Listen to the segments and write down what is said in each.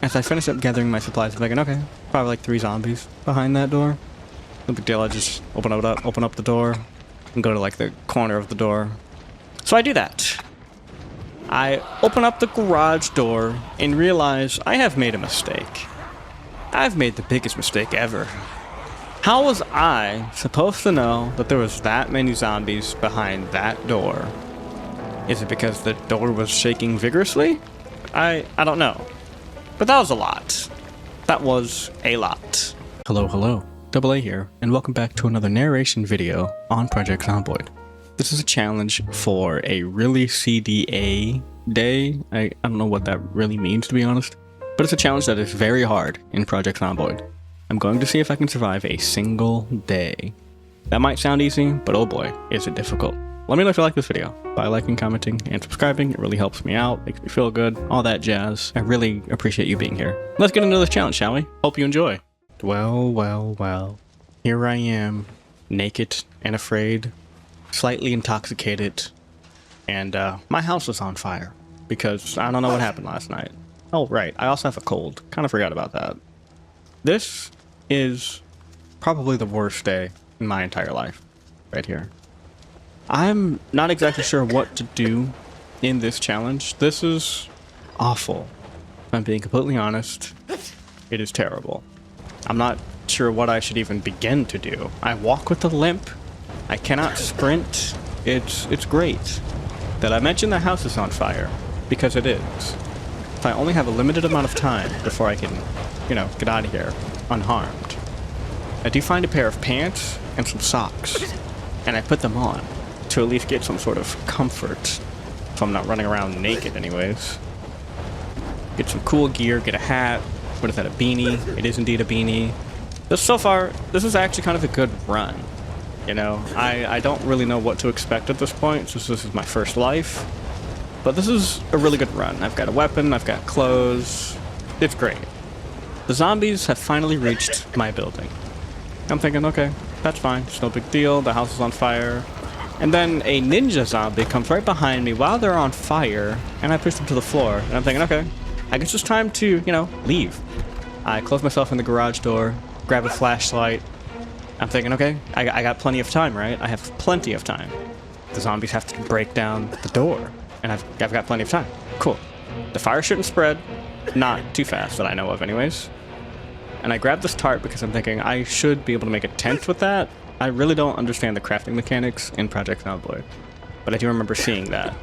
as I finish up gathering my supplies, I'm thinking, okay, probably like 3 zombies behind that door. No big deal, I just open up the door, and go to like the corner of the door. So I do that. I open up the garage door and realize I have made a mistake. I've made the biggest mistake ever. How was I supposed to know that there was that many zombies behind that door? Is it because the door was shaking vigorously? I don't know. But that was a lot. That was a lot. Hello. DoubleA here, and welcome back to another narration video on Project Zomboid. This is a challenge for a really CDDA day. I don't know what that really means, to be honest. But it's a challenge that is very hard in Project Zomboid. I'm going to see if I can survive a single day. That might sound easy, but oh boy, is it difficult. Let me know if you like this video. By liking, commenting, and subscribing, it really helps me out, makes me feel good, all that jazz. I really appreciate you being here. Let's get into this challenge, shall we? Hope you enjoy. Well. Here I am, naked and afraid, slightly intoxicated, and my house is on fire because I don't know what happened last night. Oh, right, I also have a cold. Kind of forgot about that. This is probably the worst day in my entire life, right here. I'm not exactly sure what to do in this challenge. This is awful. If I'm being completely honest, it is terrible. I'm not sure what I should even begin to do. I walk with a limp. I cannot sprint. It's great that I mentioned the house is on fire, because it is. If I only have a limited amount of time before I can, get out of here unharmed. I do find a pair of pants and some socks, and I put them on to at least get some sort of comfort if I'm not running around naked anyways. Get some cool gear, get a hat. What is that, a beanie? It is indeed a beanie. So far, this is actually kind of a good run. I don't really know what to expect at this point, since this is my first life. But this is a really good run. I've got a weapon, I've got clothes. It's great. The zombies have finally reached my building. I'm thinking, okay, that's fine. It's no big deal. The house is on fire. And then a ninja zombie comes right behind me while they're on fire, and I push them to the floor. And I'm thinking, okay, I guess it's time to, leave. I close myself in the garage door, grab a flashlight. I'm thinking, okay, I got plenty of time, right? I have plenty of time. The zombies have to break down the door, and I've got plenty of time. Cool. The fire shouldn't spread, not too fast that I know of anyways. And I grab this tarp because I'm thinking I should be able to make a tent with that. I really don't understand the crafting mechanics in Project Zomboid, but I do remember seeing that.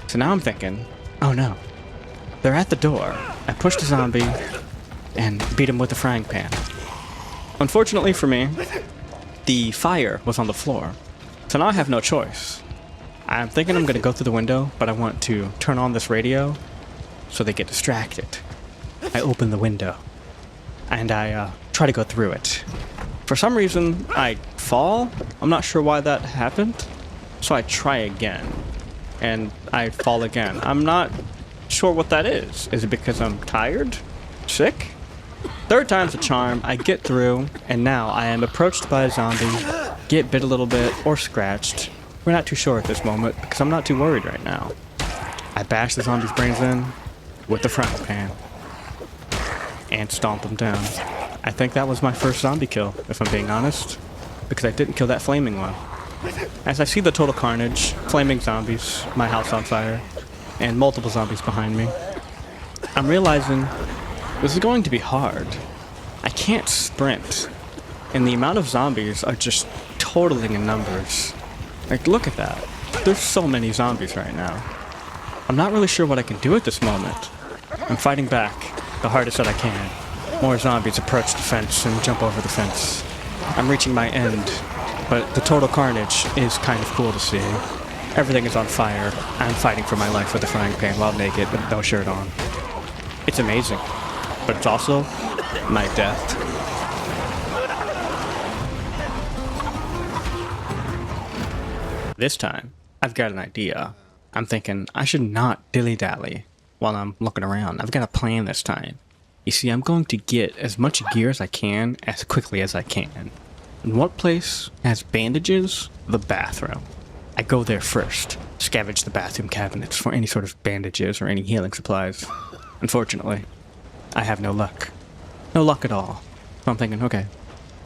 So now I'm thinking, oh no, they're at the door. I pushed a zombie and beat him with a frying pan. Unfortunately for me, the fire was on the floor, so now I have no choice. I'm thinking I'm gonna go through the window, but I want to turn on this radio so they get distracted. I open the window and I try to go through it. For some reason, I fall. I'm not sure why that happened, so I try again, and I fall again. I'm not sure what that is. Is it because I'm tired? Sick? Third time's a charm. I get through, and now I am approached by a zombie, get bit a little bit, or scratched. We're not too sure at this moment, because I'm not too worried right now. I bash the zombie's brains in with the frying pan, and stomp them down. I think that was my first zombie kill, if I'm being honest, because I didn't kill that flaming one. As I see the total carnage, flaming zombies, my house on fire, and multiple zombies behind me, I'm realizing this is going to be hard. I can't sprint, and the amount of zombies are just totaling in numbers. Like, look at that. There's so many zombies right now. I'm not really sure what I can do at this moment. I'm fighting back the hardest that I can. More zombies approach the fence and jump over the fence. I'm reaching my end, but the total carnage is kind of cool to see. Everything is on fire. I'm fighting for my life with a frying pan while naked with no shirt on. It's amazing, but it's also my death. This time, I've got an idea. I'm thinking I should not dilly-dally while I'm looking around. I've got a plan this time. You see, I'm going to get as much gear as I can, as quickly as I can. And what place has bandages? The bathroom. I go there first, scavenge the bathroom cabinets for any sort of bandages or any healing supplies. Unfortunately, I have no luck. No luck at all. So I'm thinking, okay,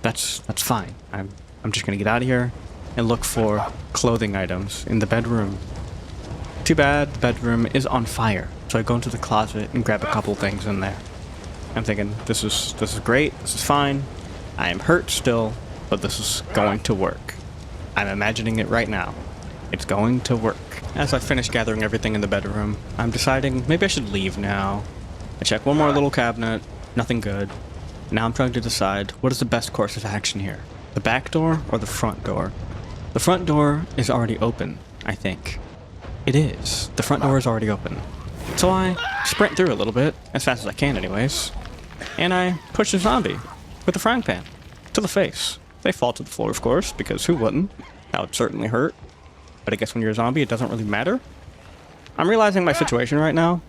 that's fine. I'm just gonna get out of here and look for clothing items in the bedroom. Too bad the bedroom is on fire. So I go into the closet and grab a couple things in there. I'm thinking, this is great, this is fine. I am hurt still, but this is going to work. I'm imagining it right now. It's going to work. As I finish gathering everything in the bedroom, I'm deciding maybe I should leave now. I check one more little cabinet, nothing good. Now I'm trying to decide what is the best course of action here. The back door or the front door? The front door is already open, I think. It is. The front door is already open. So I sprint through a little bit, as fast as I can anyways, and I push a zombie with a frying pan to the face. They fall to the floor, of course, because who wouldn't? That would certainly hurt. But I guess when you're a zombie, it doesn't really matter. I'm realizing my situation right now.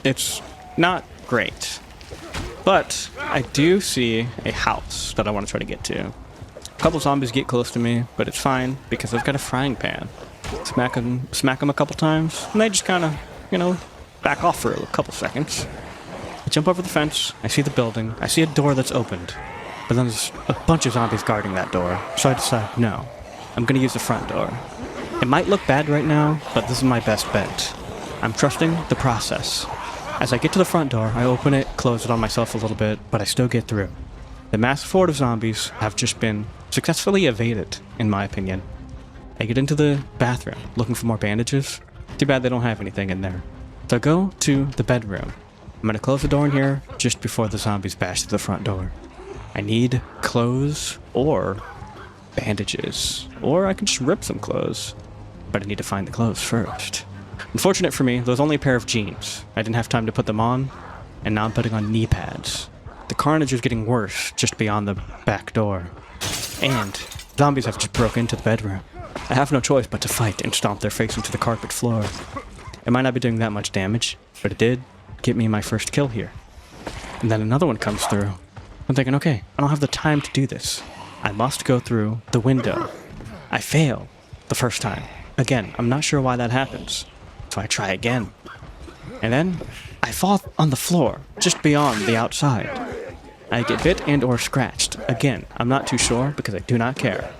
It's not great. But I do see a house that I want to try to get to. A couple zombies get close to me, but it's fine because I've got a frying pan. Smack them a couple times, and they just kind of, back off for a couple seconds. I jump over the fence, I see the building, I see a door that's opened, but then there's a bunch of zombies guarding that door, so I decide, no, I'm gonna use the front door. It might look bad right now, but this is my best bet. I'm trusting the process. As I get to the front door, I open it, close it on myself a little bit, but I still get through. The massive horde of zombies have just been successfully evaded, in my opinion. I get into the bathroom, looking for more bandages. Too bad they don't have anything in there. So I go to the bedroom. I'm gonna close the door in here just before the zombies bash through the front door. I need clothes or bandages. Or I can just rip some clothes. But I need to find the clothes first. Unfortunate for me, there was only a pair of jeans. I didn't have time to put them on, and now I'm putting on knee pads. The carnage is getting worse just beyond the back door. And zombies have just broke into the bedroom. I have no choice but to fight and stomp their face into the carpet floor. It might not be doing that much damage, but it did get me my first kill here. And then another one comes through. I'm thinking, okay, I don't have the time to do this. I must go through the window. I fail the first time. Again, I'm not sure why that happens. So I try again. And then I fall on the floor, just beyond the outside. I get bit and or scratched. Again, I'm not too sure because I do not care.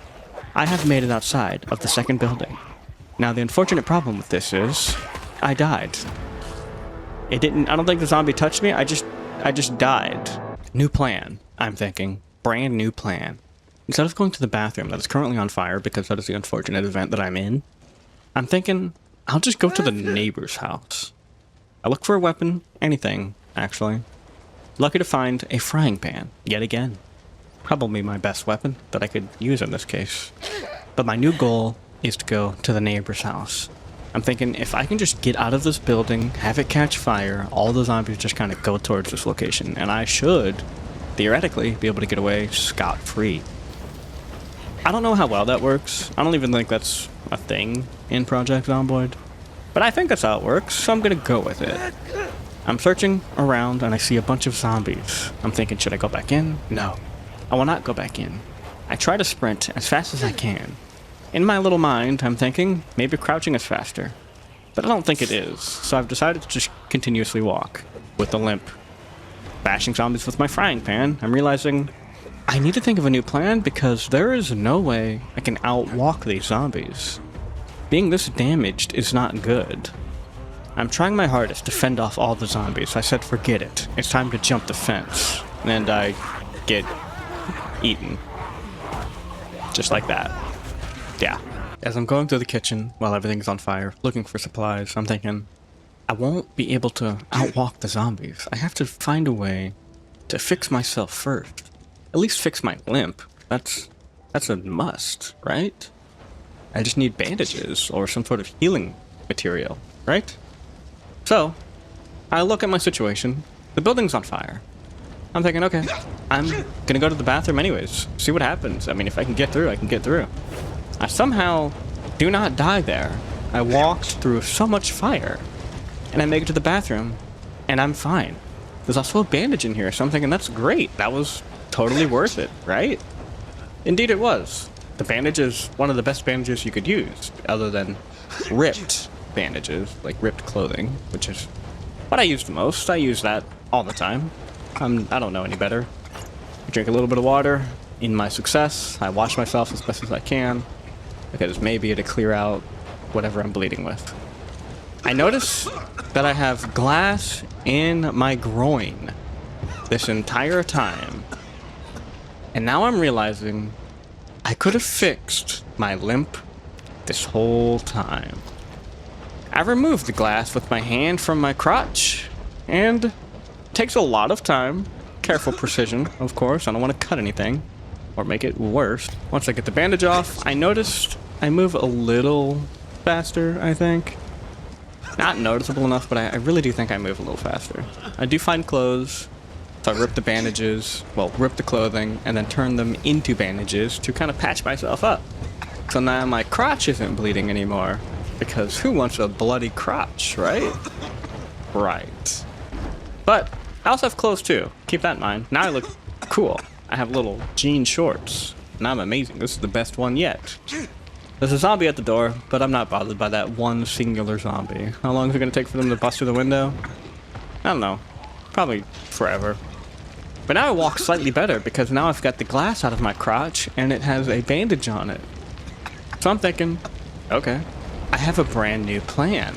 I have made it outside of the second building. Now the unfortunate problem with this is, I died. I don't think the zombie touched me, I just died. New plan, I'm thinking. Brand new plan. Instead of going to the bathroom that is currently on fire, because that is the unfortunate event that I'm in, I'm thinking, I'll just go to the neighbor's house. I look for a weapon, anything, actually. Lucky to find a frying pan, yet again. Probably my best weapon that I could use in this case. But my new goal is to go to the neighbor's house. I'm thinking if I can just get out of this building, have it catch fire, all the zombies just kind of go towards this location, and I should, theoretically, be able to get away scot-free. I don't know how well that works. I don't even think that's a thing in Project Zomboid. But I think that's how it works, so I'm gonna go with it. I'm searching around and I see a bunch of zombies. I'm thinking, should I go back in? No. I will not go back in. I try to sprint as fast as I can. In my little mind, I'm thinking, maybe crouching is faster. But I don't think it is, so I've decided to just continuously walk, with a limp. Bashing zombies with my frying pan, I'm realizing I need to think of a new plan because there is no way I can outwalk these zombies. Being this damaged is not good. I'm trying my hardest to fend off all the zombies. I said forget it. It's time to jump the fence. And I get eaten. Just like that. Yeah. As I'm going through the kitchen while everything's on fire, looking for supplies, I'm thinking, I won't be able to outwalk the zombies. I have to find a way to fix myself first. At least fix my limp. That's a must, right? I just need bandages or some sort of healing material, right? So, I look at my situation. The building's on fire. I'm thinking, okay, I'm gonna go to the bathroom anyways. See what happens. I mean, if I can get through, I can get through. I somehow do not die there. I walked through so much fire. And I make it to the bathroom, and I'm fine. There's also a bandage in here, so I'm thinking, that's great. That was totally worth it, right? Indeed it was. The bandage is one of the best bandages you could use, other than ripped bandages, like ripped clothing, which is what I use the most. I use that all the time. I don't know any better. I drink a little bit of water. In my success, I wash myself as best as I can, because maybe it'll clear out whatever I'm bleeding with. I notice that I have glass in my groin this entire time. And now I'm realizing I could have fixed my limp this whole time. I removed the glass with my hand from my crotch, and it takes a lot of time. Careful precision, of course. I don't want to cut anything or make it worse. Once I get the bandage off, I noticed I move a little faster, I think. Not noticeable enough, but I really do think I move a little faster. I do find clothes, so I rip the bandages, well, rip the clothing, and then turn them into bandages to kind of patch myself up. So now my crotch isn't bleeding anymore, because who wants a bloody crotch, right? Right. But I also have clothes too. Keep that in mind. Now I look cool. I have little jean shorts, and I'm amazing. This is the best one yet. There's a zombie at the door, but I'm not bothered by that one singular zombie. How long is it going to take for them to bust through the window? I don't know. Probably forever. But now I walk slightly better, because now I've got the glass out of my crotch, and it has a bandage on it. So I'm thinking, okay, I have a brand new plan.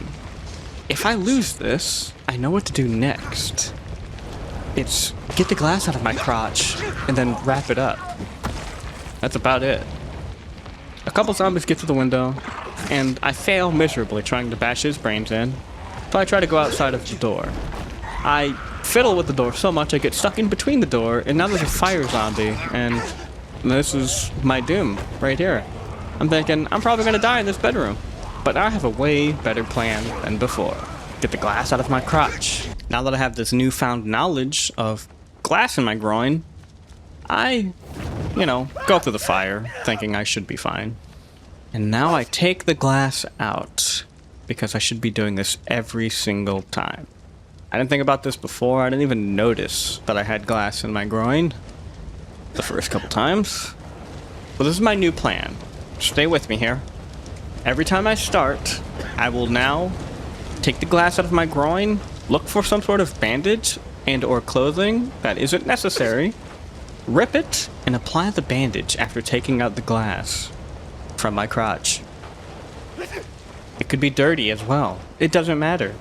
If I lose this, I know what to do next. It's get the glass out of my crotch and then wrap it up. That's about it. A couple zombies get to the window, and I fail miserably trying to bash his brains in, so I try to go outside of the door. I fiddle with the door so much I get stuck in between the door, and now there's a fire zombie, and this is my doom right here. I'm thinking, I'm probably gonna die in this bedroom, but I have a way better plan than before. Get the glass out of my crotch. Now that I have this newfound knowledge of glass in my groin, I, go through the fire, thinking I should be fine. And now I take the glass out, because I should be doing this every single time. I didn't think about this before. I didn't even notice that I had glass in my groin the first couple times. But this is my new plan. Stay with me here. Every time I start, I will now take the glass out of my groin, look for some sort of bandage and or clothing that isn't necessary, rip it, and apply the bandage after taking out the glass from my crotch. It could be dirty as well. It doesn't matter.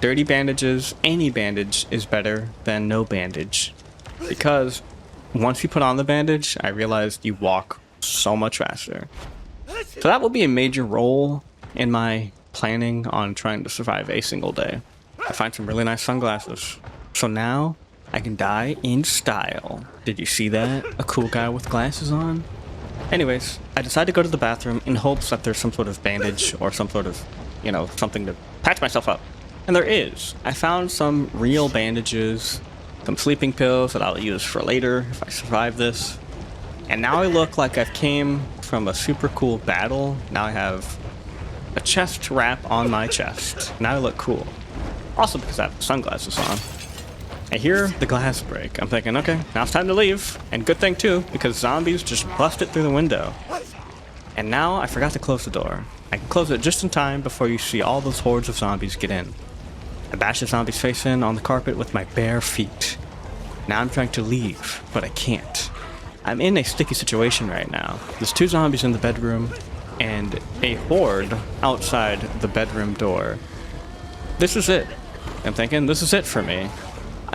Dirty bandages, any bandage is better than no bandage. Because once you put on the bandage, I realized you walk so much faster. So that will be a major role in my planning on trying to survive a single day. I find some really nice sunglasses. So now I can die in style. Did you see that? A cool guy with glasses on? Anyways, I decide to go to the bathroom in hopes that there's some sort of bandage or some sort of, something to patch myself up. And there is. I found some real bandages, some sleeping pills that I'll use for later if I survive this. And now I look like I've came from a super cool battle. Now I have a chest wrap on my chest. Now I look cool. Also because I have sunglasses on. I hear the glass break. I'm thinking, okay, now it's time to leave. And good thing too, because zombies just busted through the window. And now I forgot to close the door. I can close it just in time before you see all those hordes of zombies get in. I bash the zombie's face in on the carpet with my bare feet. Now I'm trying to leave, but I can't. I'm in a sticky situation right now. There's 2 zombies in the bedroom, and a horde outside the bedroom door. This is it. I'm thinking, this is it for me.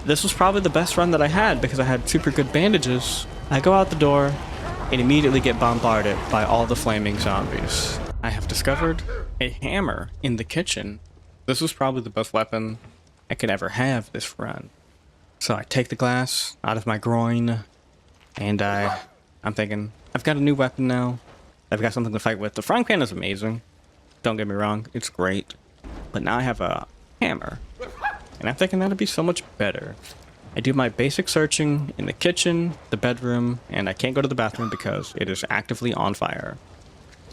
This was probably the best run that I had because I had super good bandages. I go out the door and immediately get bombarded by all the flaming zombies. I have discovered a hammer in the kitchen. This was probably the best weapon I could ever have this run. So I take the glass out of my groin, and I'm thinking, I've got a new weapon now. I've got something to fight with. The frying pan is amazing. Don't get me wrong, it's great. But now I have a hammer, and I'm thinking that'd be so much better. I do my basic searching in the kitchen, the bedroom, and I can't go to the bathroom because it is actively on fire.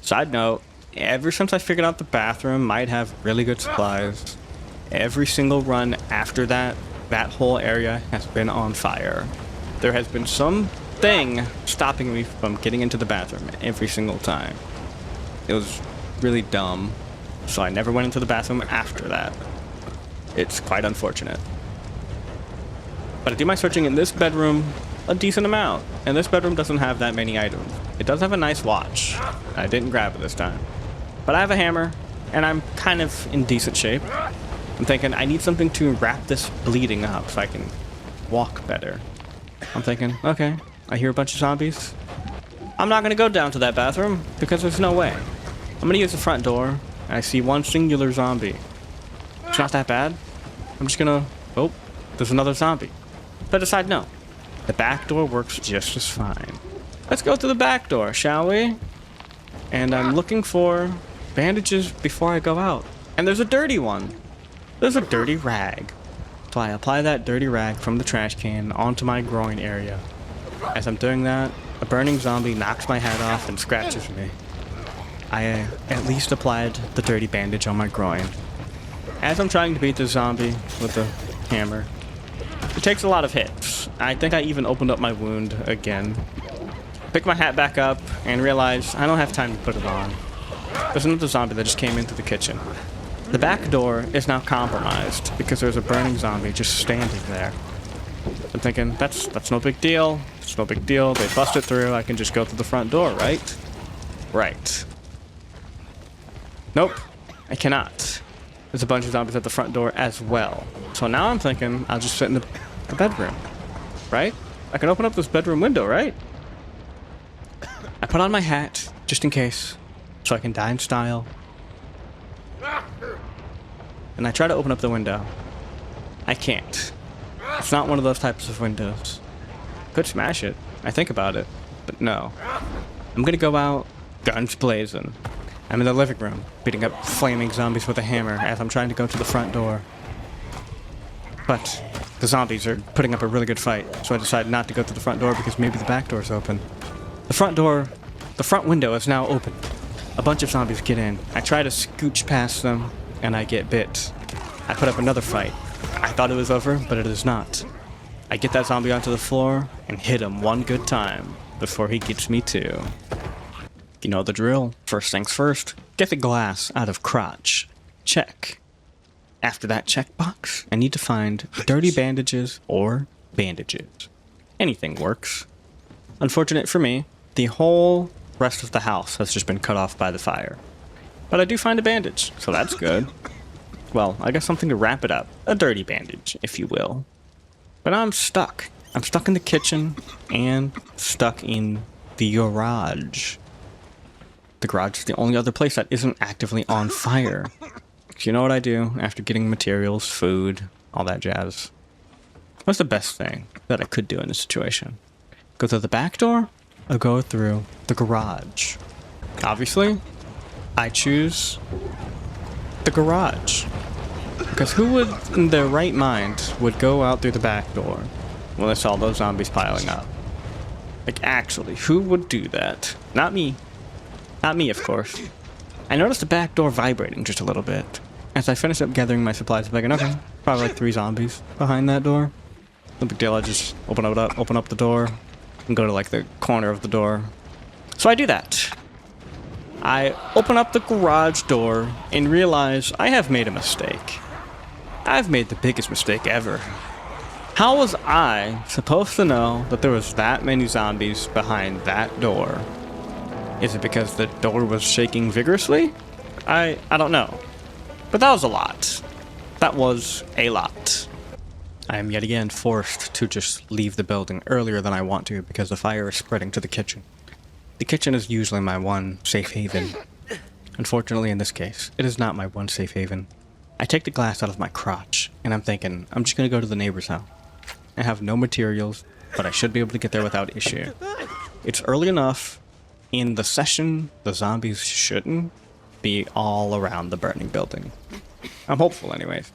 Side note, ever since I figured out the bathroom might have really good supplies, every single run after that, that whole area has been on fire. There has been something stopping me from getting into the bathroom every single time. It was really dumb, so I never went into the bathroom after that. It's quite unfortunate. But I do my searching in this bedroom a decent amount. And this bedroom doesn't have that many items. It does have a nice watch. I didn't grab it this time. But I have a hammer, and I'm kind of in decent shape. I'm thinking I need something to wrap this bleeding up so I can walk better. I'm thinking, okay, I hear a bunch of zombies. I'm not going to go down to that bathroom because there's no way. I'm going to use the front door, and I see one singular zombie. It's not that bad. I'm just going to... Oh, there's another zombie. But I decide no. The back door works just as fine. Let's go through the back door, shall we? And I'm looking for bandages before I go out. And there's a dirty one. There's a dirty rag. So I apply that dirty rag from the trash can onto my groin area. As I'm doing that, a burning zombie knocks my head off and scratches me. I at least applied the dirty bandage on my groin. As I'm trying to beat the zombie with the hammer, it takes a lot of hits. I think I even opened up my wound again. Pick my hat back up and realize I don't have time to put it on. There's another zombie that just came into the kitchen. The back door is now compromised because there's a burning zombie just standing there. I'm thinking, that's no big deal. It's no big deal. They busted through. I can just go through the front door, right? Right. Nope. I cannot. There's a bunch of zombies at the front door as well. So now I'm thinking I'll just sit in the bedroom. Right? I can open up this bedroom window, right? I put on my hat, just in case, so I can die in style. And I try to open up the window. I can't. It's not one of those types of windows. Could smash it. I think about it. But no. I'm gonna go out, guns blazing. I'm in the living room, beating up flaming zombies with a hammer as I'm trying to go to the front door. But the zombies are putting up a really good fight, so I decide not to go to the front door because maybe the back door's open. The front window is now open. A bunch of zombies get in. I try to scooch past them, and I get bit. I put up another fight. I thought it was over, but it is not. I get that zombie onto the floor and hit him one good time before he gets me too. You know the drill. First things first, get the glass out of crotch. Check. After that checkbox, I need to find dirty bandages or bandages. Anything works. Unfortunate for me, the whole rest of the house has just been cut off by the fire. But I do find a bandage, so that's good. Well, I got something to wrap it up. A dirty bandage, if you will. But I'm stuck. I'm stuck in the kitchen and stuck in the garage. The garage is the only other place that isn't actively on fire. So you know what I do after getting materials, food, all that jazz? What's the best thing that I could do in this situation? Go through the back door or go through the garage? Obviously, I choose the garage. Because who would, in their right mind, would go out through the back door when they saw those zombies piling up? Like, actually, who would do that? Not me. Not me, of course. I noticed the back door vibrating just a little bit. As I finished up gathering my supplies, I'm thinking, okay, probably like 3 zombies behind that door. No big deal, I just open up the door, and go to like the corner of the door. So I do that. I open up the garage door and realize I have made a mistake. I've made the biggest mistake ever. How was I supposed to know that there was that many zombies behind that door? Is it because the door was shaking vigorously? I don't know. But that was a lot. That was a lot. I am yet again forced to just leave the building earlier than I want to because the fire is spreading to the kitchen. The kitchen is usually my one safe haven. Unfortunately, in this case, it is not my one safe haven. I take the glass out of my crotch, and I'm thinking, I'm just gonna go to the neighbor's house. I have no materials, but I should be able to get there without issue. It's early enough in the session, the zombies shouldn't be all around the burning building. I'm hopeful anyways.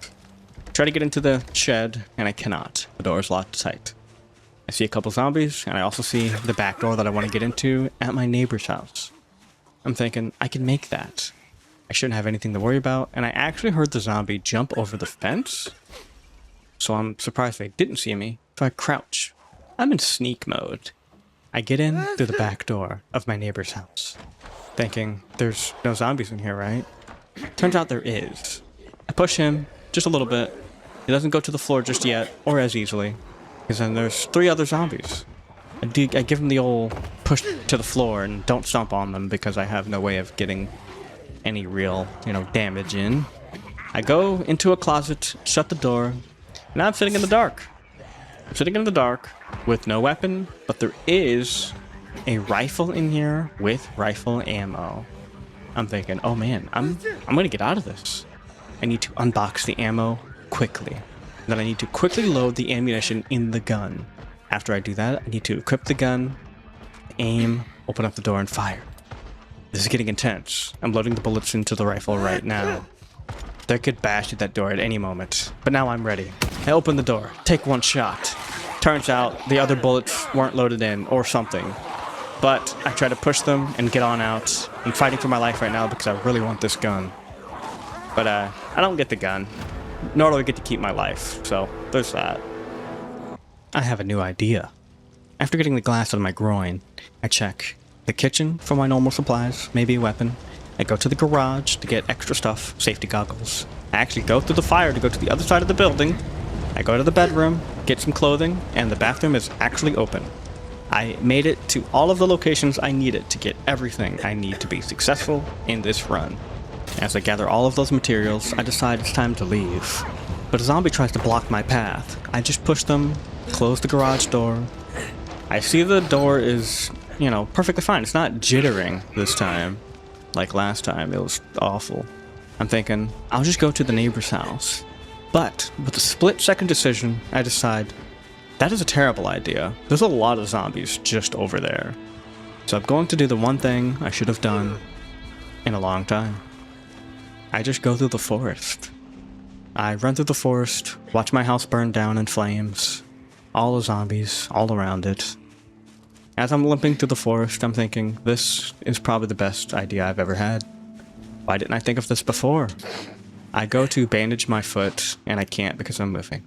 Try to get into the shed, and I cannot. The door is locked tight. I see a couple zombies, and I also see the back door that I want to get into at my neighbor's house. I'm thinking, I can make that. I shouldn't have anything to worry about, and I actually heard the zombie jump over the fence. So I'm surprised they didn't see me, so I crouch. I'm in sneak mode. I get in through the back door of my neighbor's house, thinking, there's no zombies in here, right? Turns out there is. I push him just a little bit. He doesn't go to the floor just yet, or as easily. Because then there's 3 other zombies. I give them the old push to the floor and don't stomp on them because I have no way of getting any real, damage in. I go into a closet, shut the door, and now I'm sitting in the dark. I'm sitting in the dark with no weapon, but there is a rifle in here with rifle ammo. I'm thinking, oh man, I'm gonna get out of this. I need to unbox the ammo quickly. Then I need to quickly load the ammunition in the gun. After I do that, I need to equip the gun, aim, open up the door, and fire. This is getting intense. I'm loading the bullets into the rifle right now. They could bash at that door at any moment, but now I'm ready. I open the door, take 1 shot. Turns out the other bullets weren't loaded in or something. But I try to push them and get on out. I'm fighting for my life right now because I really want this gun. But I don't get the gun, nor do I get to keep my life, so there's that. I have a new idea. After getting the glass out of my groin, I check the kitchen for my normal supplies, maybe a weapon. I go to the garage to get extra stuff, safety goggles. I actually go through the fire to go to the other side of the building. I go to the bedroom, get some clothing, and the bathroom is actually open. I made it to all of the locations I needed to get everything I need to be successful in this run. As I gather all of those materials, I decide it's time to leave. But a zombie tries to block my path. I just push them, close the garage door. I see the door is, perfectly fine. It's not jittering this time. Like last time, it was awful. I'm thinking, I'll just go to the neighbor's house. But with a split-second decision, I decide, that is a terrible idea. There's a lot of zombies just over there. So I'm going to do the one thing I should have done in a long time. I just go through the forest. I run through the forest, watch my house burn down in flames. All the zombies, all around it. As I'm limping through the forest, I'm thinking, this is probably the best idea I've ever had. Why didn't I think of this before? I go to bandage my foot, and I can't because I'm moving.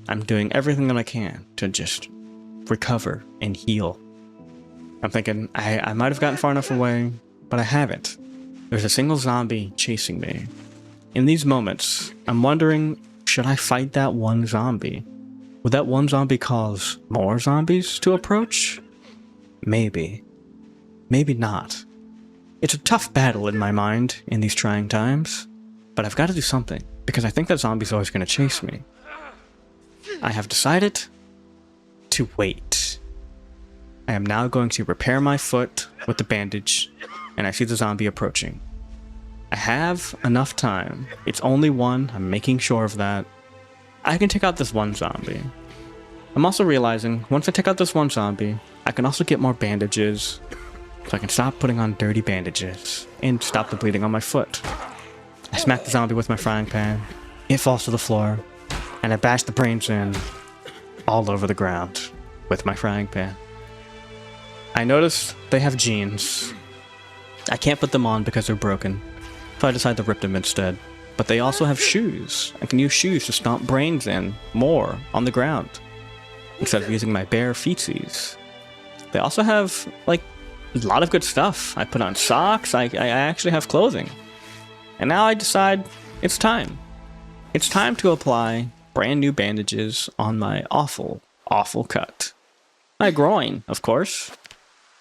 I'm doing everything that I can to just recover and heal. I'm thinking, I might have gotten far enough away, but I haven't. There's a single zombie chasing me. In these moments, I'm wondering, should I fight that one zombie? Would that one zombie cause more zombies to approach? Maybe. Maybe not. It's a tough battle in my mind in these trying times, but I've got to do something, because I think that zombie's always going to chase me. I have decided to wait. I am now going to repair my foot with the bandage, and I see the zombie approaching. I have enough time. It's only one, I'm making sure of that. I can take out this one zombie. I'm also realizing, once I take out this one zombie, I can also get more bandages, so I can stop putting on dirty bandages, and stop the bleeding on my foot. I smack the zombie with my frying pan, it falls to the floor, and I bash the brains in all over the ground with my frying pan. I notice they have jeans. I can't put them on because they're broken, so I decide to rip them instead. But they also have shoes. I can use shoes to stomp brains in more on the ground, instead of using my bare feetsies. They also have, a lot of good stuff. I put on socks, I actually have clothing. And now I decide it's time. It's time to apply brand new bandages on my awful, awful cut. My groin, of course.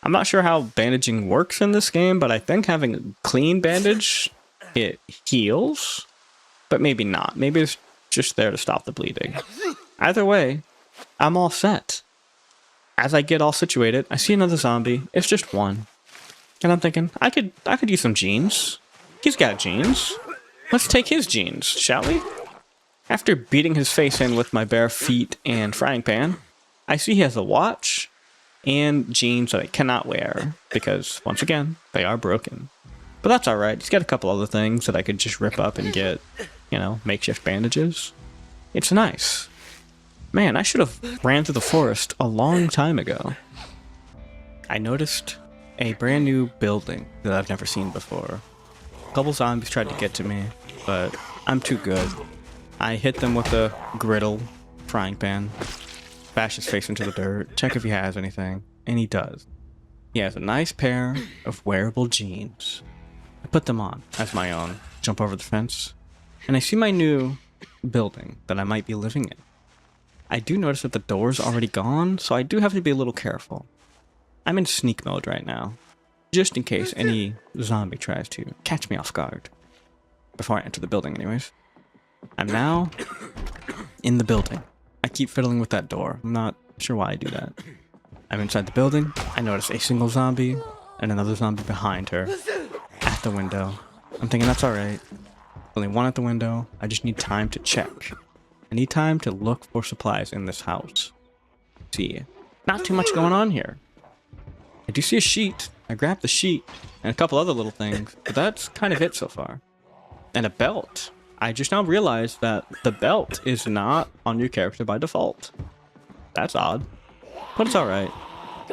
I'm not sure how bandaging works in this game, but I think having a clean bandage, it heals, but maybe not. Maybe it's just there to stop the bleeding. Either way, I'm all set. As I get all situated, I see another zombie. It's just one. And I'm thinking, I could use some jeans. He's got jeans. Let's take his jeans, shall we? After beating his face in with my bare feet and frying pan, I see he has a watch and jeans that I cannot wear because, once again, they are broken. But that's alright. He's got a couple other things that I could just rip up and get, makeshift bandages. It's nice. Man, I should have ran through the forest a long time ago. I noticed a brand new building that I've never seen before. A couple zombies tried to get to me, but I'm too good. I hit them with a griddle frying pan, bash his face into the dirt, check if he has anything, and he does. He has a nice pair of wearable jeans. I put them on as my own, jump over the fence, and I see my new building that I might be living in. I do notice that the door's already gone, so I do have to be a little careful. I'm in sneak mode right now, just in case any zombie tries to catch me off guard. Before I enter the building anyways. I'm now in the building. I keep fiddling with that door. I'm not sure why I do that. I'm inside the building. I notice a single zombie and another zombie behind her at the window. I'm thinking that's alright. Only one at the window. I just need time to check. I need time to look for supplies in this house. See, not too much going on here. I do see a sheet. I grabbed the sheet and a couple other little things, but that's kind of it so far. And a belt. I just now realized that the belt is not on your character by default. That's odd, but it's alright.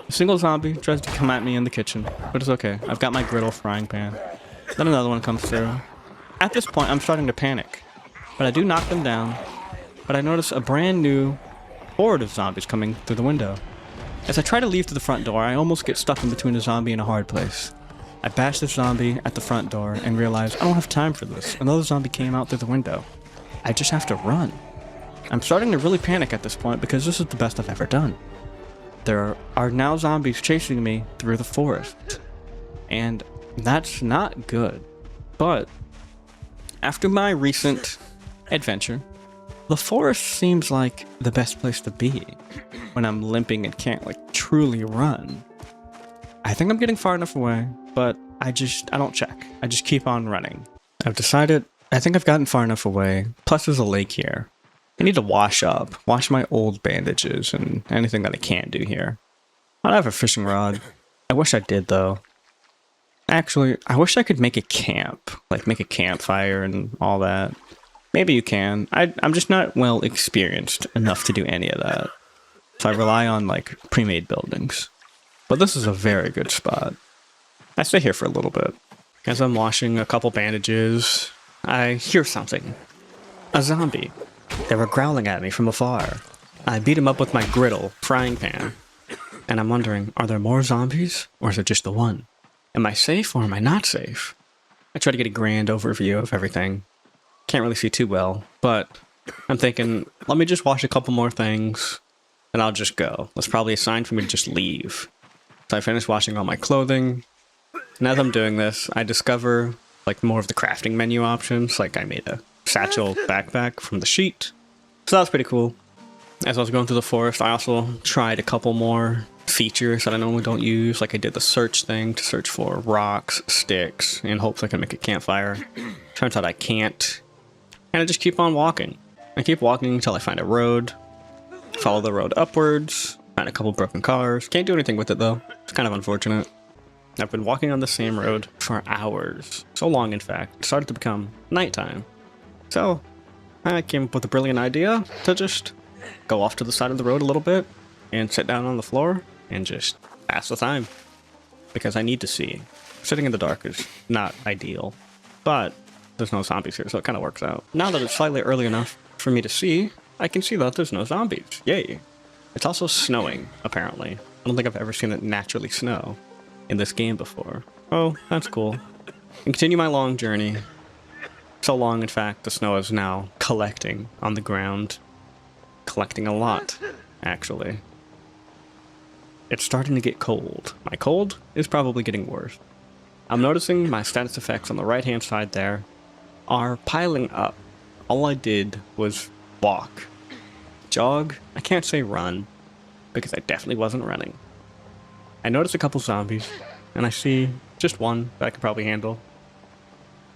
A single zombie tries to come at me in the kitchen, but it's okay. I've got my griddle frying pan. Then another one comes through. At this point, I'm starting to panic, but I do knock them down. But I notice a brand new horde of zombies coming through the window. As I try to leave to the front door, I almost get stuck in between a zombie and a hard place. I bash this zombie at the front door and realize I don't have time for this. Another zombie came out through the window. I just have to run. I'm starting to really panic at this point because this is the best I've ever done. There are now zombies chasing me through the forest. And that's not good. But after my recent adventure, the forest seems like the best place to be when I'm limping and can't like truly run. I think I'm getting far enough away, but I don't check. I just keep on running. I've decided I think I've gotten far enough away. Plus there's a lake here. I need to wash my old bandages and anything that I can't do here. I don't have a fishing rod. I wish I did though. Actually, I wish I could make a camp, like make a campfire and all that. Maybe you can. I'm just not well experienced enough to do any of that. So I rely on like pre-made buildings. But this is a very good spot. I stay here for a little bit. As I'm washing a couple bandages, I hear something. A zombie. They were growling at me from afar. I beat him up with my griddle, frying pan. And I'm wondering, are there more zombies? Or is it just the one? Am I safe or am I not safe? I try to get a grand overview of everything. Can't really see too well, but I'm thinking, let me just wash a couple more things, and I'll just go. That's probably a sign for me to just leave. So I finish washing all my clothing, and as I'm doing this, I discover like more of the crafting menu options. Like I made a satchel backpack from the sheet, so that was pretty cool. As I was going through the forest, I also tried a couple more features that I normally don't use. Like I did the search thing to search for rocks, sticks, in hopes I can make a campfire. Turns out I can't. And I just keep on walking. I keep walking until I find a road. Follow the road upwards. Find a couple broken cars. Can't do anything with it though. It's kind of unfortunate. I've been walking on the same road for hours. So long in fact. It started to become nighttime. So I came up with a brilliant idea to just go off to the side of the road a little bit and sit down on the floor and just pass the time. Because I need to see. Sitting in the dark is not ideal. But there's no zombies here, so it kind of works out. Now that it's slightly early enough for me to see, I can see that there's no zombies. Yay. It's also snowing, apparently. I don't think I've ever seen it naturally snow in this game before. Oh, that's cool. And continue my long journey. So long, in fact, the snow is now collecting on the ground. Collecting a lot, actually. It's starting to get cold. My cold is probably getting worse. I'm noticing my status effects on the right-hand side there are piling up. All I did was walk. Jog? I can't say run, because I definitely wasn't running. I notice a couple zombies, and I see just one that I could probably handle.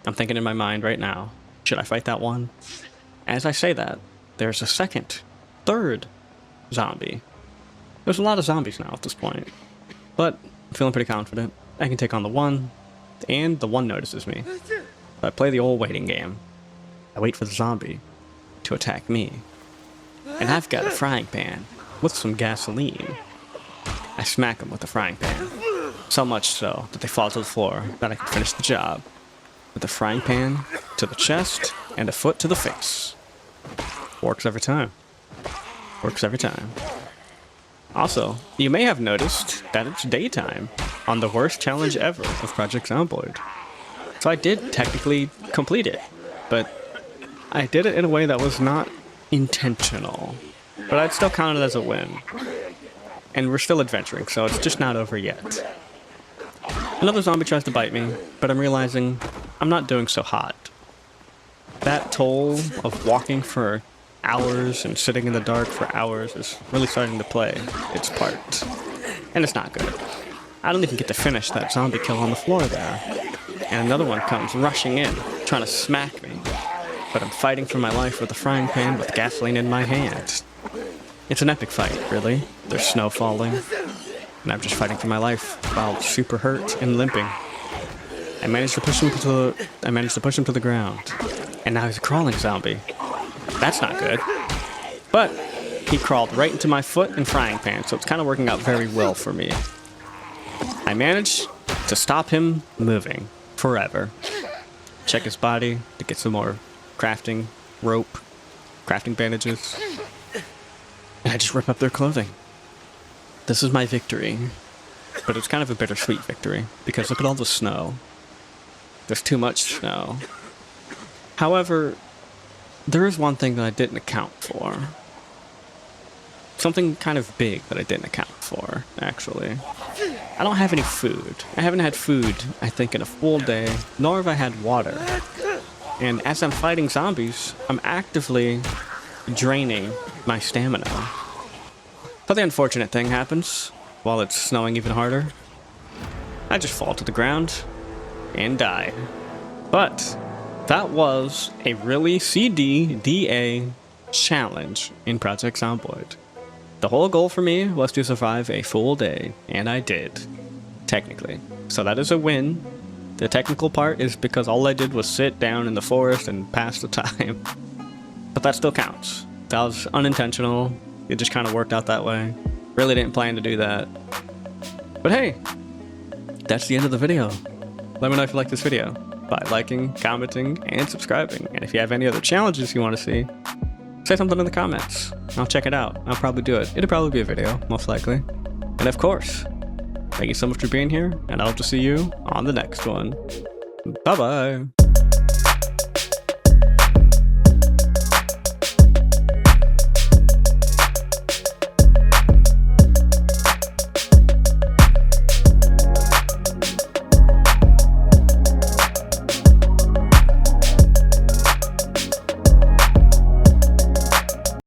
I'm thinking in my mind right now, should I fight that one? As I say that, there's a second, third zombie. There's a lot of zombies now at this point, but I'm feeling pretty confident. I can take on the one, and the one notices me. So I play the old waiting game. I wait for the zombie to attack me. And I've got a frying pan with some gasoline. I smack them with the frying pan. So much so that they fall to the floor that I can finish the job. With the frying pan to the chest and a foot to the face. Works every time. Works every time. Also, you may have noticed that it's daytime on the worst challenge ever of Project Zomboid. So I did technically complete it, but I did it in a way that was not intentional. but I'd still count it as a win. And we're still adventuring, so it's just not over yet. Another zombie tries to bite me, but I'm realizing I'm not doing so hot. That toll of walking for hours and sitting in the dark for hours is really starting to play its part. And it's not good. I don't even get to finish that zombie kill on the floor there. And another one comes rushing in, trying to smack me. But I'm fighting for my life with a frying pan with gasoline in my hand. It's an epic fight, really. There's snow falling, and I'm just fighting for my life while super hurt and limping. I managed to push him to the ground, and now he's a crawling zombie. That's not good. But he crawled right into my foot and frying pan, so it's kind of working out very well for me. I managed to stop him moving forever. Check his body to get some more crafting rope, crafting bandages. And I just rip up their clothing. This is my victory. But it's kind of a bittersweet victory, because look at all the snow. There's too much snow. However, there is one thing that I didn't account for. Something kind of big that I didn't account for, actually. I don't have any food. I haven't had food, I think, in a full day, nor have I had water. And as I'm fighting zombies, I'm actively draining my stamina. But the unfortunate thing happens while it's snowing even harder. I just fall to the ground and die. But that was a really CDDA challenge in Project Zomboid. The whole goal for me was to survive a full day, and I did, technically. So that is a win. The technical part is because all I did was sit down in the forest and pass the time. But that still counts. That was unintentional. It just kind of worked out that way. Really didn't plan to do that. But hey, that's the end of the video. Let me know if you like this video by liking, commenting, and subscribing. And if you have any other challenges you want to see, say something in the comments. I'll check it out. I'll probably do it. It'll probably be a video, most likely. And of course, thank you so much for being here, and I hope to see you on the next one. Bye-bye.